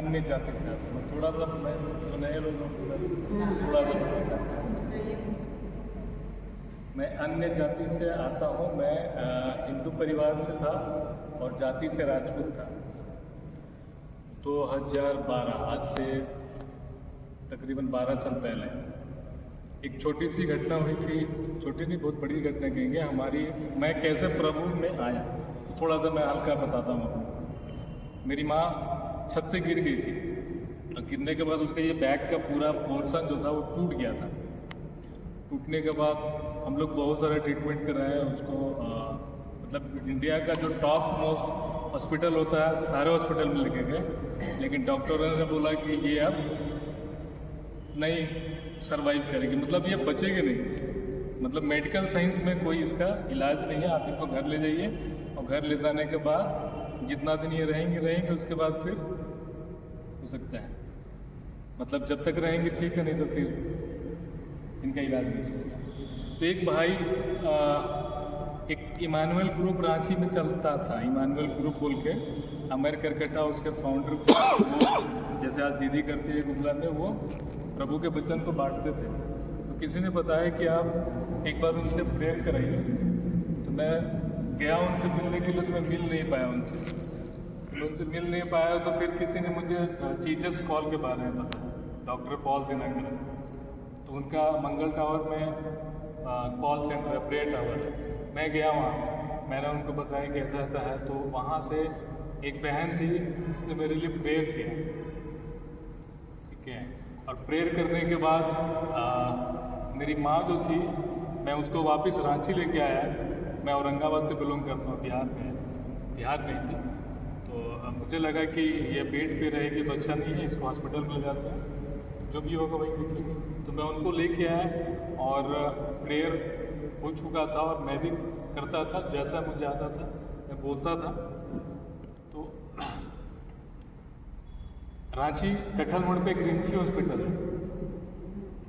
अन्य जाति से आता हूँ। थोड़ा सा मैं जो नए लोग थोड़ा सा मैं अन्य जाति से आता हूँ। मैं हिंदू परिवार से था और जाति से राजपूत था। 2012 आज से तकरीबन 12 साल पहले एक छोटी सी घटना हुई थी। छोटी नहीं, बहुत बड़ी घटना कहेंगे हमारी। मैं कैसे प्रभु में आया, तो थोड़ा सा मैं हल्का बताता हूँ आपको। मेरी माँ छत से गिर गई थी और गिरने के बाद उसका ये बैक का पूरा पोर्शन जो था वो टूट गया था। टूटने के बाद हम लोग बहुत सारा ट्रीटमेंट कराए उसको। मतलब इंडिया का जो टॉप मोस्ट हॉस्पिटल होता है, सारे हॉस्पिटल में लेके गए, लेकिन डॉक्टरों ने बोला कि ये अब नहीं सरवाइव करेगी, मतलब ये बचेगी नहीं। मतलब मेडिकल साइंस में कोई इसका इलाज नहीं है। आप इनको घर ले जाइए और घर ले जाने के बाद जितना दिन ये रहेंगे उसके बाद फिर हो सकता है, मतलब जब तक रहेंगे ठीक है, नहीं तो फिर इनका इलाज नहीं चलेगा। तो एक भाई एक इमानुएल ग्रुप रांची में चलता था। इमानुएल ग्रुप बोल के अमर करकटा उसके फाउंडर थे। वो जैसे आज दीदी करती है गुजरात में, वो प्रभु के वचन को बांटते थे। तो किसी ने बताया कि आप एक बार उनसे प्रेयर कराइए। तो मैं गया उनसे मिलने के लिए, तो मैं मिल नहीं पाया उनसे। तो उनसे मिल नहीं पाया तो फिर किसी ने मुझे जीसस कॉल के बारे में बताया, डॉक्टर पॉल दिनकर। तो उनका मंगल टावर में कॉल सेंटर है, प्रेयर टावर है। मैं गया वहाँ, मैंने उनको बताया कि ऐसा ऐसा है। तो वहाँ से एक बहन थी, उसने मेरे लिए प्रेयर किया, ठीक है। और प्रेयर करने के बाद मेरी माँ जो थी, मैं उसको वापस रांची लेके आया। मैं औरंगाबाद से बिलोंग करता हूँ, बिहार में थी। तो मुझे लगा कि ये बेड पे रहेगी तो अच्छा नहीं है, इसको हॉस्पिटल में ले जाते हैं, जो भी होगा वही देखेंगे। तो मैं उनको लेके आया और प्रेयर हो चुका था और मैं भी करता था, जैसा मुझे आता था मैं बोलता था। तो रांची कठल मोड़ पे ग्रीनची हॉस्पिटल है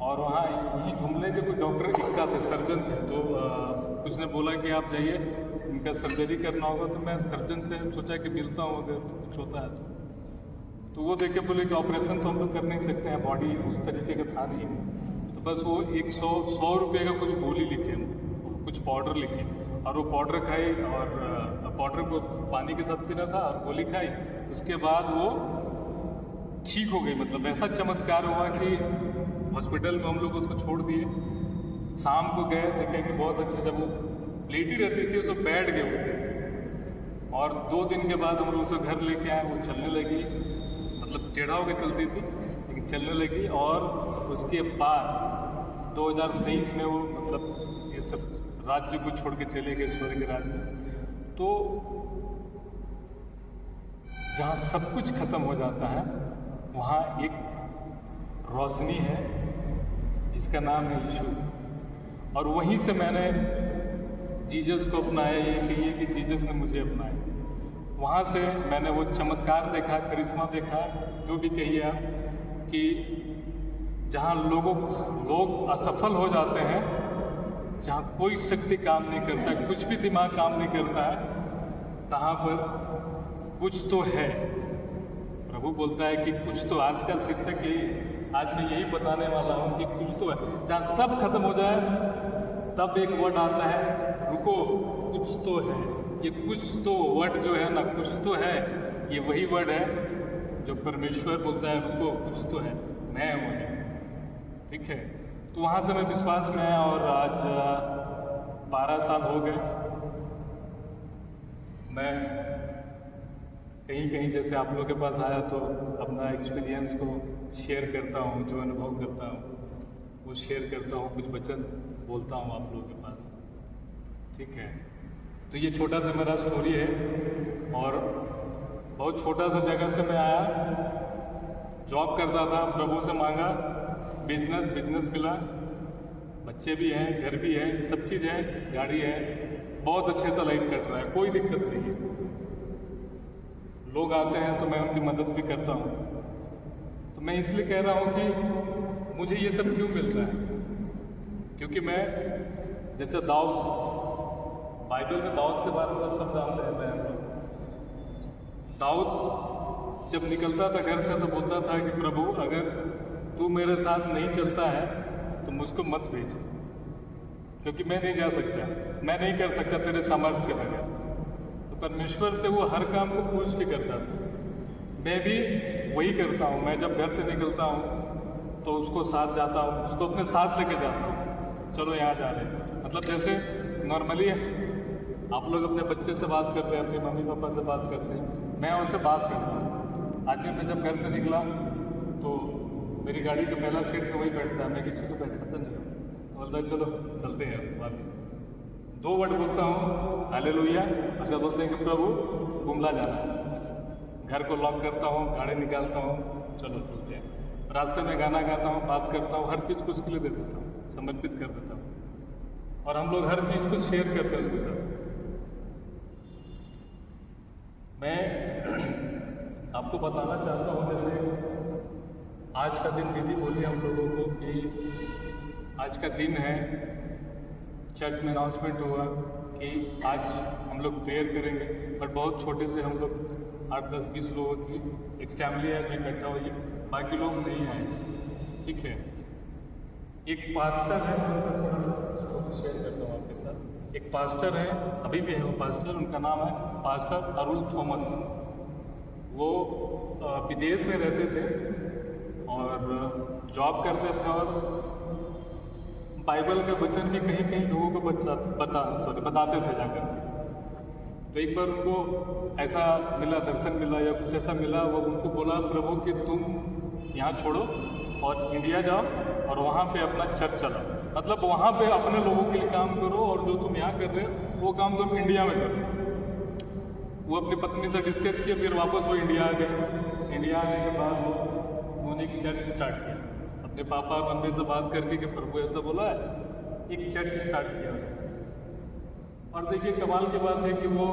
और वहाँ यहीं घूमने के कोई डॉक्टर इक्का थे, सर्जन थे। तो कुछ ने बोला कि आप जाइए, इनका सर्जरी करना होगा। तो मैं सर्जन से सोचा कि मिलता हूँ अगर कुछ होता है तो वो देख के बोले कि ऑपरेशन तो हम लोग कर नहीं सकते हैं, बॉडी उस तरीके का था नहीं। तो बस वो 100 रुपये का कुछ गोली लिखे, कुछ पाउडर लिखे, और वो पाउडर खाई और पाउडर को पानी के साथ पीना था और गोली खाई। उसके बाद वो ठीक हो गई। मतलब ऐसा चमत्कार हुआ कि हॉस्पिटल में हम लोग उसको छोड़ दिए। शाम को गए, देखे कि बहुत अच्छे, जब वो लेटी रहती थी उसको बैठ गए उठ गए। और 2 दिन के बाद हम लोग उसे घर लेके आए। वो चलने लगी, मतलब टेढ़ा होकर चलती थी लेकिन चलने लगी। और उसके बाद 2023 में वो मतलब इस राज्य को छोड़ के चले गए, स्वर्ग के राज्य में। तो जहाँ सब कुछ खत्म हो जाता है, वहाँ एक रोशनी है जिसका नाम है यीशु। और वहीं से मैंने जीसस को अपनाया। ये कि जीसस ने मुझे अपनाया। वहाँ से मैंने वो चमत्कार देखा, करिश्मा देखा, जो भी कहिए आप, कि जहाँ लोग असफल हो जाते हैं, जहाँ कोई शक्ति काम नहीं करता, कुछ भी दिमाग काम नहीं करता है, तहाँ पर कुछ तो है। प्रभु बोलता है कि कुछ तो। आज का शीर्षक यही है, आज मैं यही बताने वाला हूँ कि कुछ तो है। जहाँ सब खत्म हो जाए तब एक वर्ड आता है, रुको, कुछ तो है। ये कुछ तो वर्ड जो है ना, कुछ तो है, ये वही वर्ड है जो परमेश्वर बोलता है, रुको, कुछ तो है, मैं हूँ, ठीक है। तो वहाँ से मैं विश्वास में आया और आज 12 साल हो गए। मैं कहीं कहीं जैसे आप लोगों के पास आया तो अपना एक्सपीरियंस को शेयर करता हूँ, जो अनुभव करता हूँ वो शेयर करता हूँ, कुछ वचन बोलता हूँ आप लोगों के पास, ठीक है। तो ये छोटा सा मेरा स्टोरी है। और बहुत छोटा सा जगह से मैं आया, जॉब करता था, प्रभु से मांगा, बिजनेस मिला, बच्चे भी हैं, घर भी है, सब चीज़ है, गाड़ी है, बहुत अच्छे से लाइफ कट रहा है, कोई दिक्कत नहीं है। लोग आते हैं तो मैं उनकी मदद भी करता हूँ। तो मैं इसलिए कह रहा हूँ कि मुझे ये सब क्यों मिल रहा है, क्योंकि मैं जैसे दाऊद, बाइबल में दाऊद के बारे में आप सब जानते हैं। दाऊद जब निकलता था घर से तो बोलता था कि प्रभु अगर तू मेरे साथ नहीं चलता है तो मुझको मत भेज, क्योंकि मैं नहीं जा सकता, मैं नहीं कर सकता तेरे सामर्थ्य के बगैर। तो परमेश्वर से वो हर काम को पूछ के करता था। मैं भी वही करता हूँ। मैं जब घर से निकलता हूँ तो उसको साथ जाता हूँ, उसको अपने साथ लेके जाता हूँ, चलो यहाँ जा रहे हैं। मतलब जैसे नॉर्मली आप लोग अपने बच्चे से बात करते हैं, अपने मम्मी पापा से बात करते हैं, मैं उससे बात करता हूँ। आज भी मैं जब घर से निकला तो मेरी गाड़ी का पहला सीट में वही बैठता है, मैं किसी को बैठाता नहीं हूँ। बोलता है चलो चलते हैं वापस। 2 वर्ड बोलता हूँ, हालेलुया। उसका बोलते हैं कि प्रभु गुमला जाना है। घर को लॉक करता हूँ, गाड़ी निकालता हूँ, चलो चलते हैं। रास्ते में गाना गाता हूँ, बात करता हूँ, हर चीज़ को उसके लिए दे देता हूँ, समर्पित कर देता हूँ। और हम लोग हर चीज़ को शेयर करते हैं उसके साथ। मैं आपको बताना चाहता हूँ, जैसे आज का दिन दीदी बोली हम लोगों को कि आज का दिन है, चर्च में अनाउंसमेंट हुआ कि आज हम लोग प्रेयर करेंगे। बट बहुत छोटे से हम लोग 8, 10, 20 लोगों की एक फैमिली है जो इकट्ठा हुई है, बाकी लोग नहीं आए, ठीक है। एक पास्टर है, शेयर करता हूँ आपके साथ। एक पास्टर है, अभी भी है वो पास्टर, उनका नाम है पास्टर अरुल थॉमस। वो विदेश में रहते थे और जॉब करते थे और बाइबल का वचन भी कहीं कहीं लोगों को बताते थे जाकर। तो एक बार उनको ऐसा मिला, दर्शन मिला या कुछ ऐसा मिला, वो उनको बोला प्रभु कि तुम यहाँ छोड़ो और इंडिया जाओ और वहाँ पे अपना चर्च चलाओ। मतलब वहाँ पे अपने लोगों के लिए काम करो और जो तुम यहाँ कर रहे हो वो काम तुम इंडिया में करो। वो अपनी पत्नी से डिस्कस किया, फिर वापस वो इंडिया आ गए। इंडिया आने के बाद उन्होंने एक चर्च स्टार्ट किया, अपने पापा और मम्मी से बात करके कि प्रभु ऐसा बोला है, एक चर्च स्टार्ट किया उसने। और देखिए कमाल की बात है कि वो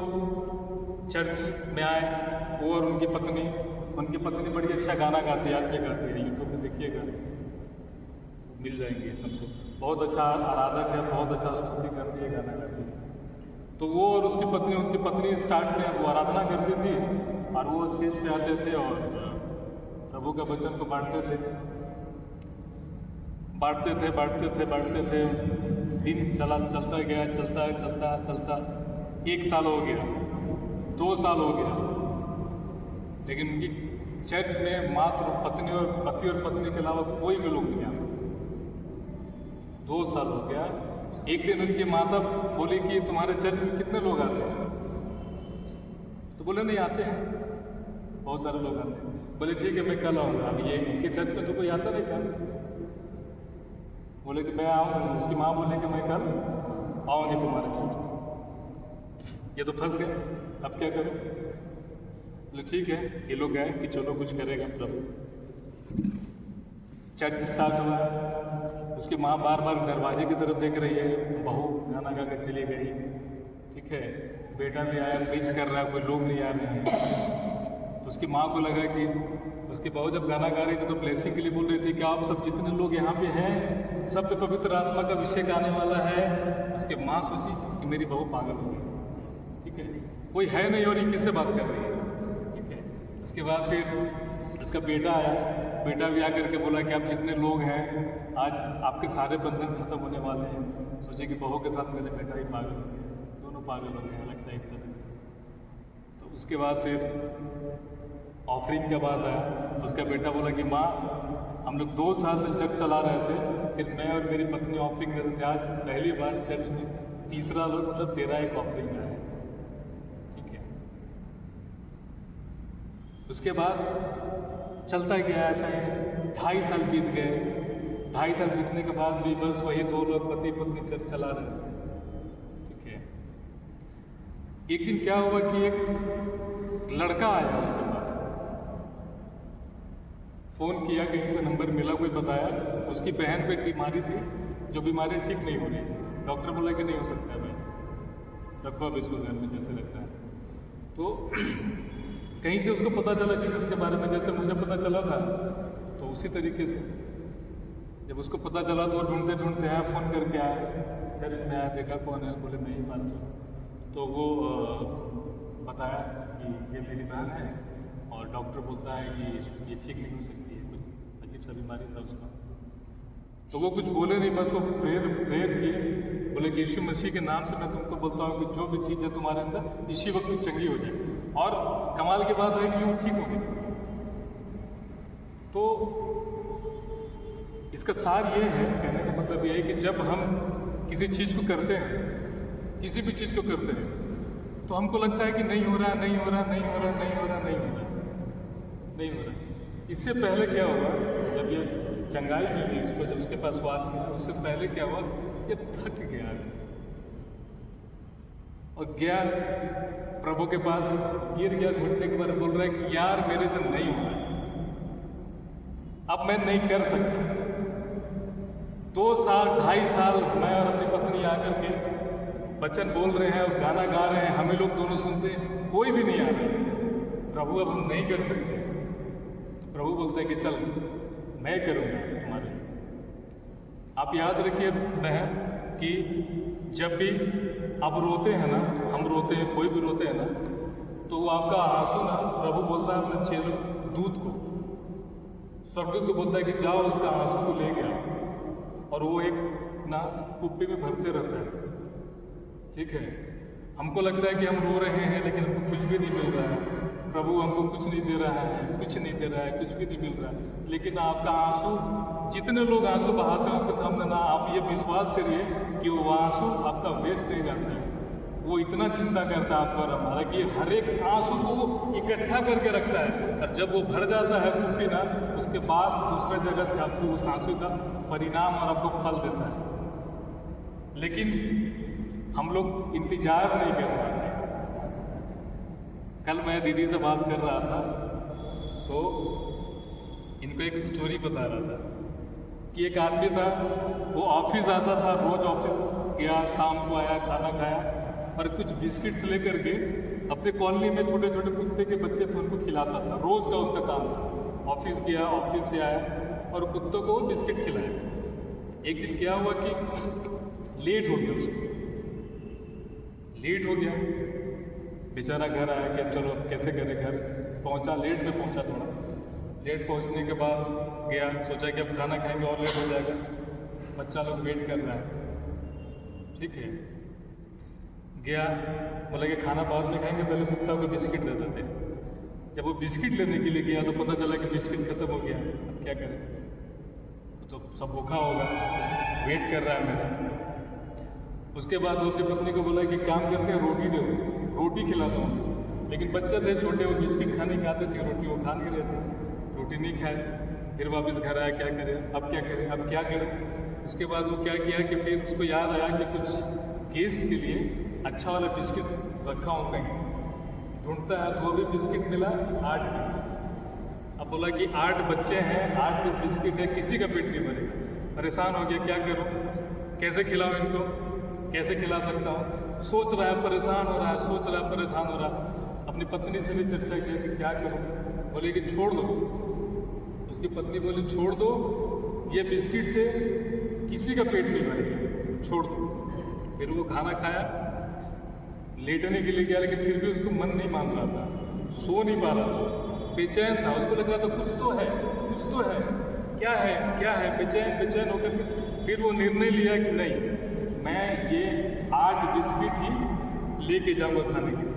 चर्च में आए, वो और उनकी पत्नी बड़ी अच्छा गाना गाती है, आज भी गाती है, यूट्यूब में देखिएगा मिल जाएंगे हमको। बहुत अच्छा आराधक है, बहुत अच्छा स्तुति करती है, गाना गाती है। तो वो और उनकी पत्नी स्टार्ट में वो आराधना करती थी और वो स्टेज पे आते थे और प्रभु का वचन को बांटते थे। दिन चलता गया। 1 साल हो गया, 2 साल हो गया, लेकिन उनकी चर्च में मात्र पति और पत्नी के अलावा कोई भी लोग नहीं आते। 2 साल हो गया। एक दिन उनकी माता बोली कि तुम्हारे चर्च में कितने लोग आते हैं? तो बोले नहीं आते हैं, बहुत सारे लोग आते हैं। बोले ठीक है मैं कल आऊँगा। अब ये इनके चर्च में तो कोई आता नहीं था। बोले कि मैं आऊँगा। उसकी माँ बोले कि मैं कल आऊँगी तुम्हारे चर्च में। ये तो फंस गए, अब क्या करूँ? बोले ठीक है। ये लोग गए कि चलो कुछ करेगा प्रभु। चर्च स्टार्ट हुआ। उसकी माँ बार बार दरवाजे की तरफ देख रही है, बहू गाना गा के चली गई, ठीक है। बेटा भी आया, बीच कर रहा है, कोई लोग नहीं आ रहे हैं। तो उसकी माँ को लगा कि उसकी बहू जब गाना गा रही थी तो ब्लेसिंग के लिए बोल रही थी कि आप सब जितने लोग यहाँ पे हैं, सब पे पवित्र आत्मा का अभिषेक आने वाला है। उसकी माँ सोची कि मेरी बहू पागल हो गई, ठीक है, कोई है नहीं और ये किससे बात कर रही है, ठीक है। उसके बाद फिर उसका बेटा आया। बेटा भी आकर के बोला कि आप जितने लोग हैं, आज आपके सारे बंधन खत्म होने वाले हैं। सोचे कि बहू के साथ मेरे बेटा ही पागल हो गया, दोनों पागल हो गए, लगता है इतना दिन से। तो उसके बाद फिर ऑफरिंग का बात आया। तो उसका बेटा बोला कि माँ हम लोग 2 साल से चर्च चला रहे थे, सिर्फ मैं और मेरी पत्नी ऑफरिंग करते थे। आज पहली बार चर्च में 3रा लोग, मतलब 13 एक ऑफरिंग आया, ठीक है। उसके बाद चलता गया ऐसा ही। 2.5 साल बीत गए। 2.5 साल बीतने के बाद भी बस वही 2 लोग पति पत्नी चर्च चला रहे थे, ठीक है। एक दिन क्या हुआ कि एक लड़का आया उसके पास, फ़ोन किया, कहीं से नंबर मिला, कोई बताया उसकी बहन को एक बीमारी थी, जो बीमारी ठीक नहीं हो रही थी। डॉक्टर बोला कि नहीं हो सकता है भाई, रखो अब इसको घर में जैसे लगता है। तो कहीं से उसको पता चला जीसस के बारे में, जैसे मुझे पता चला था, तो उसी तरीके से जब उसको पता चला तो ढूंढते ढूंढते आया, फ़ोन करके आया, चर्च में आया, देखा कौन है, बोले मैं ही पास्टर। तो वो बताया कि ये मेरी बहन है और डॉक्टर बोलता है कि ये ठीक नहीं हो सकती है, कुछ अजीब सा बीमारी था उसका। तो वो कुछ बोले नहीं, बस वो प्रेयर किए, बोले कि यीशु मसीह के नाम से मैं तुमको बोलता हूँ कि जो भी चीज़ है तुम्हारे अंदर इसी वक्त चंगी हो जाए। और कमाल की बात है कि वो ठीक हो गई। तो इसका सार ये है, कहने का मतलब ये है कि जब हम किसी चीज़ को करते हैं, किसी भी चीज़ को करते हैं, तो हमको लगता है कि नहीं हो रहा, नहीं हो रहा, नहीं हो रहा, नहीं हो रहा, नहीं हो रहा, नहीं हो रहा। इससे पहले क्या हुआ, जब ये चंगाई मिली उसको, जब उसके पास स्वाद मिला, उससे पहले क्या हुआ, ये थक गया और गया प्रभु के पास, गिर गया घुटने के बाद, बोल रहा है कि यार मेरे से नहीं हो रहा, अब मैं नहीं कर सकता। 2 साल 2.5 साल मैं और अपनी पत्नी आकर के वचन बोल रहे हैं और गाना गा रहे हैं, हमें लोग दोनों सुनते हैं, कोई भी नहीं आ रहा। प्रभु अब हम नहीं कर सकते, तो प्रभु बोलता है कि चल मैं करूँगा तुम्हारे लिए। आप याद रखिए बहन कि जब भी आप रोते हैं ना, हम रोते हैं, कोई भी रोते हैं ना, तो वो आपका आंसू ना, प्रभु बोलता है अपने चेलों दूत को, स्वर्गदूत को बोलता है कि जाओ उसका आंसू को ले गया, और वो एक ना कुप्पी में भरते रहता है। ठीक है, हमको लगता है कि हम रो रहे हैं लेकिन हमको कुछ भी नहीं मिल रहा है, प्रभु हमको कुछ नहीं दे रहा है, कुछ नहीं दे रहा है, कुछ भी नहीं मिल रहा है। लेकिन आपका आंसू, जितने लोग आंसू बहाते हैं उसके सामने ना, आप ये विश्वास करिए कि वो आंसू आपका वेस्ट नहीं जाता है। वो इतना चिंता करता है आपका और हमारा कि हर एक आंसू को वो इकट्ठा करके रखता है, और जब वो भर जाता है कुप्पी ना, उसके बाद दूसरा जगह से आपको उस आंसू का परिणाम और आपको फल देता है। लेकिन हम लोग इंतजार नहीं कर पाते। कल मैं दीदी से बात कर रहा था, तो इनको एक स्टोरी बता रहा था कि एक आदमी था, वो ऑफिस आता था, रोज ऑफिस गया, शाम को आया, खाना खाया और कुछ बिस्किट्स लेकर के अपने कॉलोनी में छोटे छोटे कुत्ते के बच्चे थे उनको खिलाता था। रोज का उसका काम था। ऑफिस गया, ऑफिस से आया और कुत्तों को बिस्किट खिलाया। एक दिन क्या हुआ कि लेट हो गया, उसको लेट हो गया, बेचारा घर आया कि अब चलो अब कैसे करे, घर पहुंचा, लेट में पहुंचा, थोड़ा लेट पहुंचने के बाद गया, सोचा कि अब खाना खाएंगे और लेट हो जाएगा, बच्चा लोग वेट कर रहा है। ठीक है, गया, बोला कि खाना बाद में खाएंगे, पहले कुत्ता को बिस्किट देते थे। जब वो बिस्किट लेने के लिए गया तो पता चला कि बिस्किट खत्म हो गया। अब क्या करें, तो सब भूखा होगा, वेट कर रहा है मेरा। उसके बाद वो अपनी पत्नी को बोला कि काम करते हैं, रोटी दो, रोटी खिलाता हूँ। लेकिन बच्चे थे छोटे, वो बिस्किट खाने के आते थे, रोटी वो खा नहीं रहे थे, रोटी नहीं खाए। फिर वापस घर आया, क्या करें, अब क्या करें, अब क्या करें। उसके बाद वो क्या किया कि फिर उसको याद आया कि कुछ गेस्ट के लिए अच्छा वाला बिस्किट रखा हूँ कहीं, ढूंढता है तो वो भी बिस्किट मिला 8 पीस। अब बोला कि 8 बच्चे हैं, 8 पीस बिस्किट है, किसी का पेट नहीं भरेगा। परेशान हो गया, क्या करूँ, कैसे खिलाऊँ इनको, कैसे खिला सकता हूँ। सोच रहा है, परेशान हो रहा है, सोच रहा है, परेशान हो रहा है। अपनी पत्नी से भी चर्चा किया कि क्या करूँ, बोले कि छोड़ दो। उसकी पत्नी बोली छोड़ दो, ये बिस्किट से किसी का पेट नहीं भरेगा, छोड़ दो। फिर वो खाना खाया, लेटने के लिए गया, लेकिन फिर भी उसको मन नहीं मान रहा था, सो नहीं पा रहा था, बेचैन था। उसको लग रहा था कुछ तो है, कुछ तो है, क्या है, क्या है, बेचैन बेचैन होकर के फिर वो निर्णय लिया कि नहीं, मैं ये 8 बिस्किट ही लेके जाऊंगा खाने के लिए।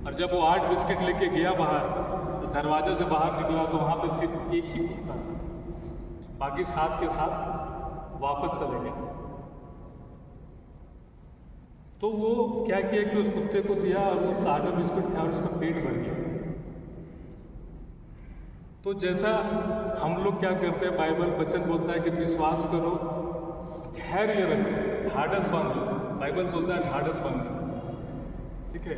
और जब वो 8 बिस्किट लेके गया बाहर, तो दरवाजे से बाहर निकला तो वहाँ पे सिर्फ एक ही कुत्ता था, बाकी 7 के 7 वापस चले गए थे। तो वो क्या किया कि उस कुत्ते को दिया और वो 8 बिस्कुट खाया और उसका पेट भर गया। तो जैसा हम लोग क्या करते हैं, बाइबल वचन बोलता है कि विश्वास करो, धैर्य रखो, ढाढ़स बांधो। बाइबल बोलता है ढाढ़स बांधो। ठीक है,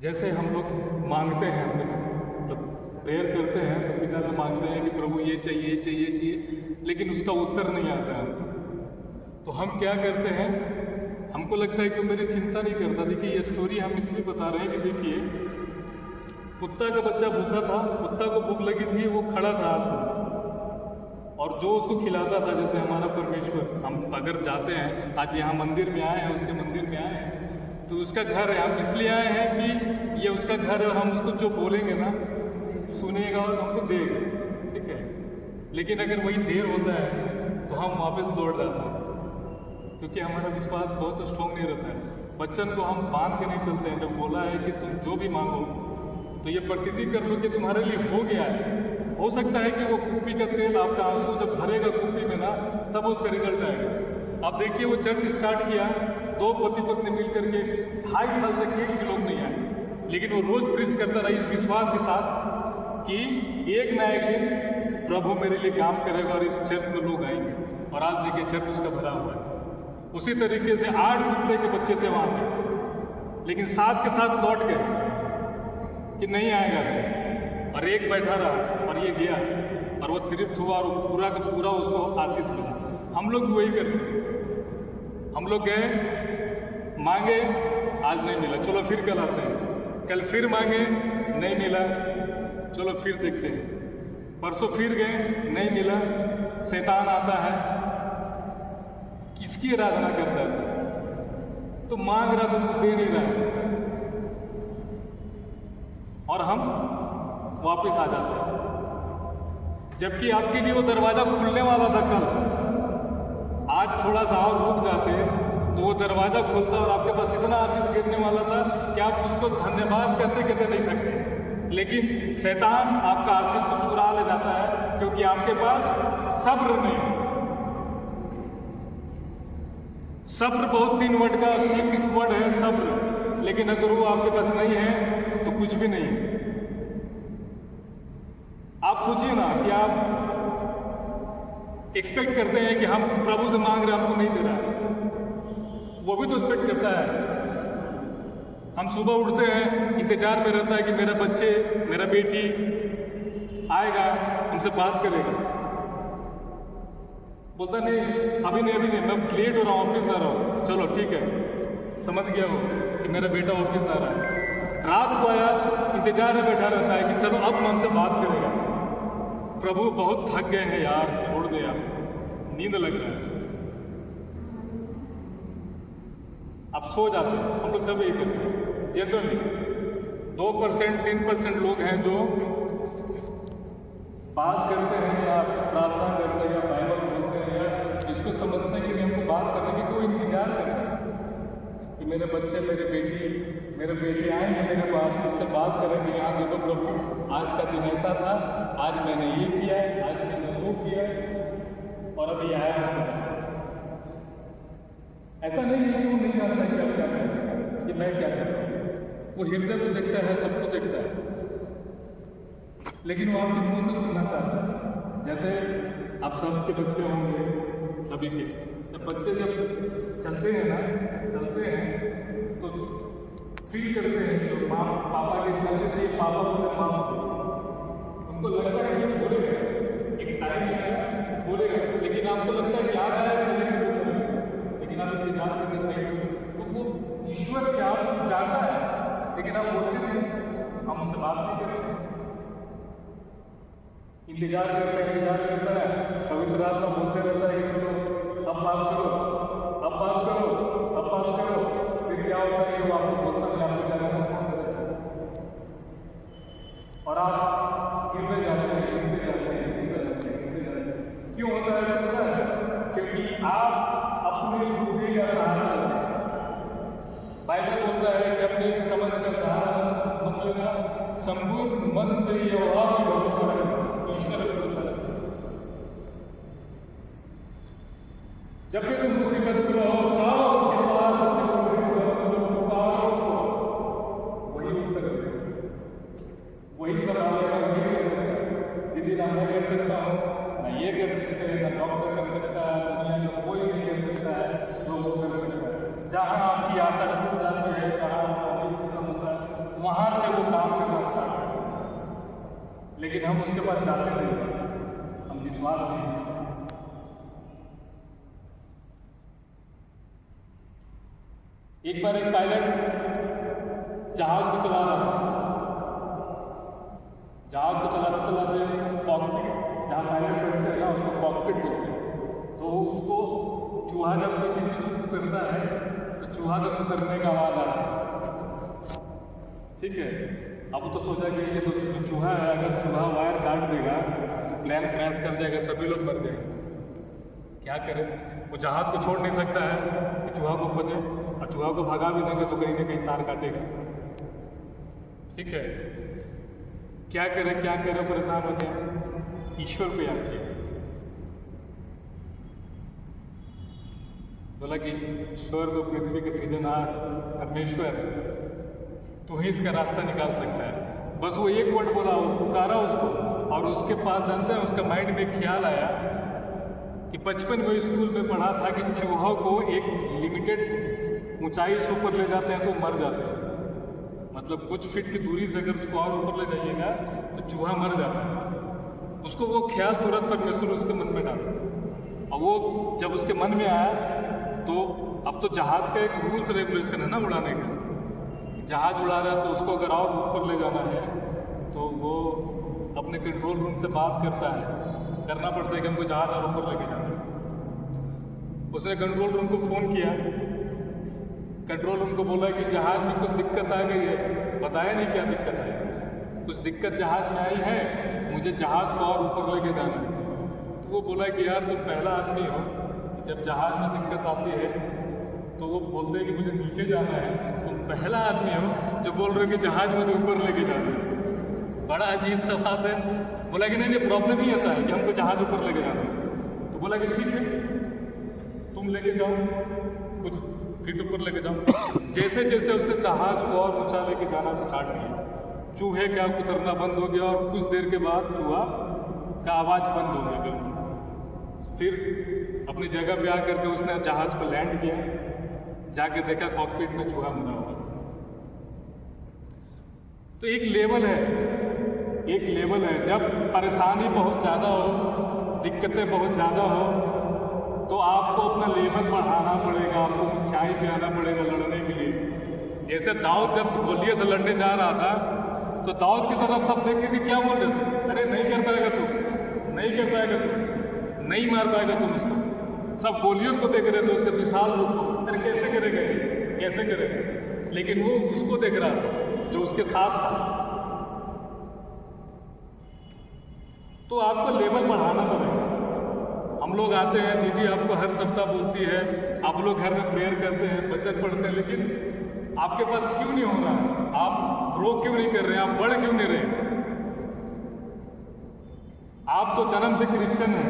जैसे हम लोग मांगते हैं, हम लोग मतलब प्रेयर करते हैं तो पिता से मांगते हैं कि प्रभु ये चाहिए, चाहिए, चाहिए, लेकिन उसका उत्तर नहीं आता है हमको। तो हम क्या करते हैं, हमको लगता है कि मेरी चिंता नहीं करता। देखिए ये स्टोरी हम इसलिए बता रहे हैं कि देखिए कुत्ता का बच्चा भूखा था, कुत्ता को भूख लगी थी, वो खड़ा था आस में, और जो उसको खिलाता था, जैसे हमारा परमेश्वर, हम अगर जाते हैं आज यहाँ मंदिर में आए हैं, उसके मंदिर में आए हैं, तो उसका घर है, हम इसलिए आए हैं कि ये उसका घर है और हम उसको जो बोलेंगे ना सुनेगा और हमको देगा, ठीक है। लेकिन अगर वही देर होता है तो हम वापस लौट जाते हैं, क्योंकि हमारा विश्वास बहुत स्ट्रॉन्ग नहीं रहता है। बच्चन को हम बांध के नहीं चलते हैं। जब बोला है कि तुम जो भी मांगो तो ये प्रतीति कर लो कि तुम्हारे लिए हो गया है। हो सकता है कि वो कुप्पी का तेल, आपका आंसू जब भरेगा कुप्पी में ना, तब उसका रिजल्ट आएगा। आप देखिए वो चर्च स्टार्ट किया, 2 पति पत्नी मिल करके 2.5 साल तक एक भी लोग नहीं आए, लेकिन वो रोज प्रीच करता रहा इस विश्वास के साथ कि एक ना एक दिन प्रभु मेरे लिए काम करेगा और इस चर्च में लोग आएंगे। और आज देखिए चर्च उसका भरा हुआ है। उसी तरीके से 8 कुत्ते के बच्चे थे वहाँ पे, लेकिन 7 के साथ लौट गए कि नहीं आएगा, और एक बैठा रहा और ये गया और वो तृप्त हुआ और पूरा का पूरा उसको आशीष मिला। हम लोग वही करते हैं। हम लोग गए, मांगे, आज नहीं मिला, चलो फिर कल आते हैं, कल फिर मांगे, नहीं मिला, चलो फिर देखते हैं, परसों फिर गए, नहीं मिला, शैतान आता है, किसकी आराधना करता है तो मांग रहा, तुमको दे नहीं रहा है, और हम वापस आ जाते हैं। जबकि आपके लिए वो दरवाजा खुलने वाला था कल, आज थोड़ा सा और रुक जाते तो वो दरवाजा खुलता और आपके पास इतना आशीष गिरने वाला था कि आप उसको धन्यवाद कहते कहते नहीं थकते। लेकिन शैतान आपका आशीष को चुरा ले जाता है, क्योंकि आपके पास सब्र नहीं है। सब्र बहुत 3 वर्ड का वर्ड है, सब्र, लेकिन अगर वो आपके पास नहीं है तो कुछ भी नहीं है। आप सोचिए ना कि आप एक्सपेक्ट करते हैं कि हम प्रभु से मांग रहे हैं, हमको नहीं दे रहा है, वो भी तो एक्सपेक्ट करता है। हम सुबह उठते हैं, इंतजार में रहता है कि मेरा बच्चे, मेरा बेटी आएगा, हमसे बात करेगा, बोलता नहीं अभी नहीं, मैं लेट हो रहा हूँ, ऑफिस आ रहा हूँ, चलो ठीक है, समझ गया वो कि मेरा बेटा ऑफिस आ रहा है। रात को आया, इंतजार में बैठा रहता है कि चलो अब हमसे बात करेगा। प्रभु बहुत थक गए हैं यार, छोड़ दे यार, नींद लग रहा है, आप सो जाते हैं। हम लोग सब यही करते हैं जनरली। 2% 3% लोग हैं जो बात करते हैं या प्रार्थना करते हैं या बाइबल बोलते हैं या इसको समझते हैं कि हमको बात करने की कोई इंतजार कर रहा है कि मेरे बच्चे, मेरे बेटी आएंगे मेरे पास, उससे बात करेंगे, यहाँ देखो प्रभु आज का दिन ऐसा था, आज मैंने ये किया है, आज मैंने वो किया है, और अभी आया है। ऐसा नहीं है कि वो नहीं जानता कि आप क्या कर रहे हैं, कि मैं क्या कर रहा हूँ। वो हृदय को देखता है, सबको देखता है, लेकिन वो आपके मुंह से सुनना चाहता है। जैसे आप सबके बच्चे होंगे, सभी के, जब बच्चे जब चलते हैं तो फील करते हैं कि माँ पापा के जल्दी से पापा बोले माँ, उनको लगता है कि बोलेगा, एक टाइम है बोलेगा, लेकिन आपको लगता है कि आज आएगा, लेकिन आप इंतजार करते सही। तो वो ईश्वर क्या जानता है, लेकिन आप बोलते नहीं, हम उससे बात नहीं करते, इंतजार करता है। पवित्र आत्मा बोलते रहता है कि चलो अब बात करो, अब बात करो, अब बात करो। फिर क्या होता है कि वो आपको बोलता है, आपको जगाना छोड़ देता है और आप गिरते जाते हैं। क्यों होता है पता है? क्योंकि आप अपनी बुद्धि का सहारा लेते हैं। बाइबल बोलता है कि अपनी समझ का सहारा मत लेना, संपूर्ण मन से यहोवा पर भरोसा रखना, ईश्वर पर भरोसा रखना। जब भी तुम मुसीबत में रहो, जाओ उसके पास, पुकारो उसको, वही उत्तर देगा, वही संभालेगा, वही कर सकता। दीदी ना मैं कर सकता हूँ, ना ये कर सकते हैं, ना डॉक्टर कर सकता है, दुनिया में कोई नहीं कर सकता है जो वो कर सकता है। जहाँ आपकी आशा टूट जाती है, जहाँ आपका उम्मीद खत्म होता है, वहाँ से वो काम करना स्टार्ट करता है। लेकिन हम उसके पास जाते नहीं, हम विश्वास नहीं। एक बार एक पायलट जहाज को चला रहा था, जहाज को चलाते चलाते कॉकपिट जहाँ पायलट बैठते हैं ना उसको कॉकपिट बोलते हैं। तो उसको चूहा जब किसी चीज़ को उतरता है तो चूहा का उतरने का आवाज़ आता है, ठीक है। अब तो सोचा कि ये तो चूहा है, अगर चूहा वायर काट देगा प्लेन क्रैश कर जाएगा, सभी लोग मर जाएंगे, क्या करें। वो जहाज को छोड़ नहीं सकता है कि चूहा को खोजे, और चूहा को भगा भी देंगे तो कहीं ना कहीं तार काटेगा, ठीक है। क्या करें परेशान हो गए, ईश्वर को याद किया, बोला कि ईश्वर को, पृथ्वी के सृजनहार परमेश्वर, तू ही इसका रास्ता निकाल सकता है। बस वो एक वर्ड बोला, वो पुकारा उसको, और उसके पास जानते हैं उसका माइंड में एक ख्याल आया कि बचपन में स्कूल में पढ़ा था कि चूहों को एक लिमिटेड ऊंचाई से ऊपर ले जाते हैं तो मर जाते हैं, मतलब कुछ फीट की दूरी से अगर उसको और ऊपर ले जाइएगा तो चूहा मर जाता है। उसको वो ख्याल तुरंत परमेश्वर उसके मन में डाला, और वो जब उसके मन में आया तो अब तो जहाज का एक रूल्स रेगुलेशन है ना उड़ाने का, जहाज उड़ा रहा है तो उसको अगर और ऊपर ले जाना है तो वो अपने कंट्रोल रूम से बात करता है, करना पड़ता है कि हमको जहाज और ऊपर लेके जाना है। उसने कंट्रोल रूम को फ़ोन किया, कंट्रोल रूम को बोला कि जहाज में कुछ दिक्कत आ गई है, बताया नहीं क्या दिक्कत है, कुछ दिक्कत जहाज में आई है, मुझे जहाज को और ऊपर लेके जाना है। तो वो बोला कि यार तुम पहला आदमी हो, जब जहाज में दिक्कत आती है तो वो बोलते हैं कि मुझे नीचे जाना है, तुम पहला आदमी हो जो बोल रहे हो कि जहाज मुझे ऊपर लेके जाना है। बड़ा अजीब सा बात है। बोला कि नहीं प्रॉब्लम ही ऐसा है कि हमको जहाज ऊपर लेके जाना है। तो बोला कि ठीक है तुम लेके जाओ, कुछ फीट ऊपर लेके जाओ। जैसे जैसे उसने जहाज को और ऊंचा लेके जाना स्टार्ट किया, चूहे का उतरना बंद हो गया, और कुछ देर के बाद चूहा का आवाज़ बंद हो गया बिल्कुल। फिर अपनी जगह पे आकर के उसने जहाज को लैंड किया, जाके देखा कॉकपिट में चूहा मरा हुआ था। तो एक लेवल है जब परेशानी बहुत ज़्यादा हो, दिक्कतें बहुत ज़्यादा हो, तो आपको अपना लेवल बढ़ाना पड़ेगा, आपको ऊंचाई पे आना पड़ेगा लड़ने के लिए। जैसे दाऊद जब गोलियत से लड़ने जा रहा था तो दाऊद की तरफ सब देख करके क्या बोल रहे थे, अरे नहीं कर पाएगा तू, नहीं कर पाएगा तू, नहीं मार पाएगा तुम उसको। सब गोलियत को देख रहे थे, उसके विशाल रूप को, अरे कैसे करेगा ये, कैसे करेगा। लेकिन वो उसको देख रहा था जो उसके साथ था। तो आपको लेवल बढ़ाना पड़ेगा। हम लोग आते हैं, दीदी आपको हर सप्ताह बोलती है, आप लोग घर में प्रेयर करते हैं, वचन पढ़ते हैं, लेकिन आपके पास क्यों नहीं हो रहा है, आप ग्रो क्यों नहीं कर रहे हैं, आप बढ़ क्यों नहीं रहे। आप तो जन्म से क्रिश्चियन हैं,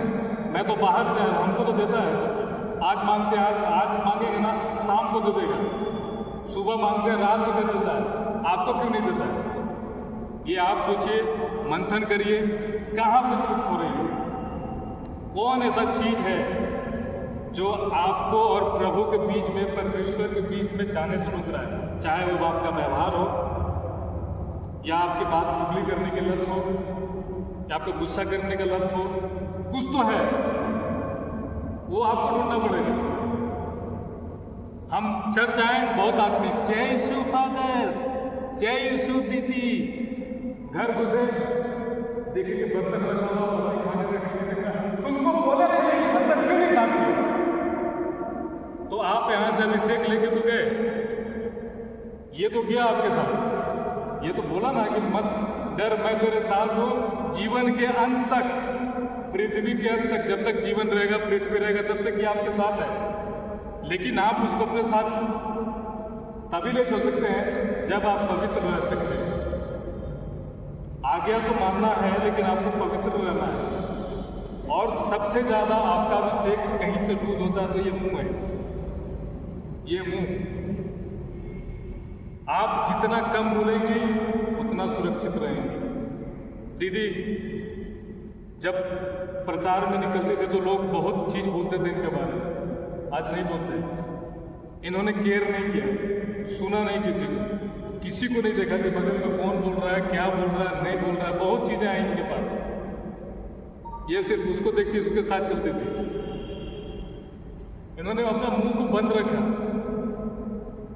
मैं तो बाहर से आया, हमको तो देता है सच। आज मांगते हैं, आज मांगेंगे ना, शाम को दे देगा, सुबह मांगते हैं, रात को दे देता है, आपको क्यों नहीं देता है। ये आप सोचिए, मंथन करिए, कहाँ पे चूक हो रही है। कौन ऐसा चीज है जो आपको और प्रभु के बीच में, परमेश्वर के बीच में जाने से रोक रहा है। चाहे वो आपका व्यवहार हो, या आपकी बात चुगली करने की लत हो, या आपको गुस्सा करने का लत हो, कुछ तो है, वो आपको ढूंढना पड़ेगा। हम चर्च आए बहुत आदमी, जय यीशु फादर, जय यीशु दीदी, घर घुसे देखिए बर्तन रखा हुआ, खाने का तुमको बोला नहीं बर्तन क्यों नहीं साफ किया। तो आप यहां से अभिषेक लेके तो गए, ये तो किया आपके साथ, ये तो बोला ना कि मत डर, मैं तेरे साथ हूं जीवन के अंत तक, पृथ्वी के अंत तक, जब तक जीवन रहेगा, पृथ्वी रहेगा, तब तक ये आपके साथ है। लेकिन आप उसको अपने साथ तभी ले चल सकते हैं जब आप पवित्र रह सकते हैं। आज्ञा तो मानना है, लेकिन आपको पवित्र रहना है। और सबसे ज्यादा आपका अभिषेक कहीं से लूज होता है तो ये मुंह है, ये मुंह। आप जितना कम बोलेंगी उतना सुरक्षित रहेंगे। दीदी जब प्रचार में निकलते थे तो लोग बहुत चीज बोलते थे इनके बारे में, आज नहीं बोलते। इन्होंने केयर नहीं किया, सुना नहीं किसी को नहीं देखा कि बगल में कौन बोल रहा है, क्या बोल रहा है, नहीं बोल रहा है। बहुत चीजें आई इनके पास, ये सिर्फ उसको देखती उसके साथ चलती थी। इन्होंने अपना मुंह को बंद रखा।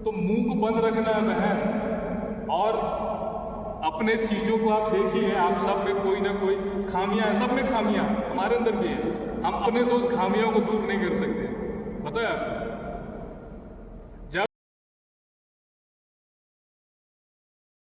तो मुंह को बंद रखना है बहन, और अपने चीज़ों को आप देखिए, आप सब में कोई ना कोई खामियां है, सब में खामियां हमारे अंदर भी है। हम अपने से उस खामियों को दूर नहीं कर सकते, पता है आपको।